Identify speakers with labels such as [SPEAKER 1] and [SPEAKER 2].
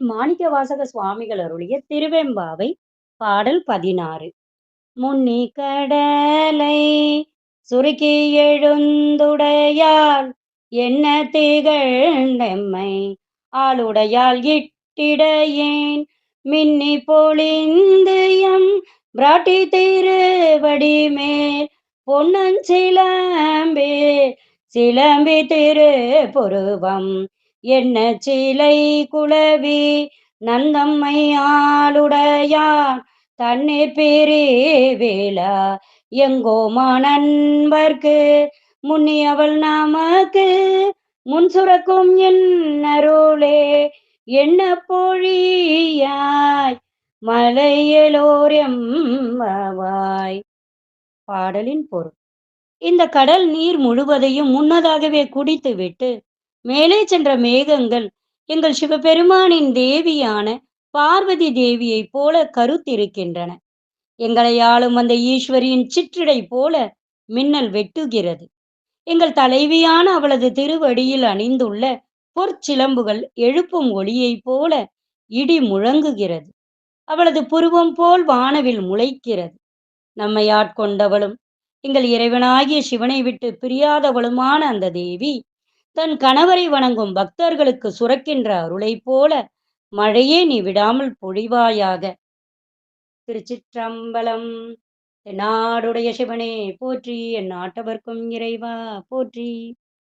[SPEAKER 1] மாணிக்கவாசக சுவாமிகள் அருளிய திருவெம்பாவை பாடல் 16. முன்னி கடலை சுருக்கி எழுந்துடையாள் என்ன திகழ்ந்தெம்மை ஆளுடையாள் இட்டிடையேன் மின்னி பொழிந்து எம் பிராட்டி திருவடி மேல் பொன்னஞ்சிலம்பே சிலம்பி திரு பொருவம் என்ன சிலை குளவி நந்தம்மை ஆளுடையான் தண்ணீர் பிரிவேலா எங்கோமா நண்பர்க்கு முன்னியவள் நமக்கு முன் சுரக்கும் என் அருளே என்ன பொழியாய் மலையலோர் எம்பாவாய். பாடலின் பொருள்: இந்த கடல் நீர் முழுவதையும் முன்னதாகவே குடித்துவிட்டு மேலே சென்ற மேகங்கள் எங்கள் சிவபெருமானின் தேவியான பார்வதி தேவியைப் போல கருத்திருக்கின்றன. எங்களை ஆளும் அந்த ஈஸ்வரியின் சிற்றிடை போல மின்னல் வெட்டுகிறது. எங்கள் தலைவியான அவளது திருவடியில் அணிந்துள்ள பொற்சிலம்புகள் எழுப்பும் ஒளியைப் போல இடி முழங்குகிறது. அவளது புருவம் போல் வானவில் முளைக்கிறது. நம்மை ஆட்கொண்டவளும் எங்கள் இறைவனாகிய சிவனை விட்டு பிரியாதவளுமான அந்த தேவி தன் கணவரை வணங்கும் பக்தர்களுக்கு சுரக்கின்ற அருளை போல மழையே நீ விடாமல் பொழிவாயாக. திருச்சிற்றம்பலம். நாடுடைய சிவனே போற்றி, என் நாட்டவர்க்கும் இறைவா போற்றி.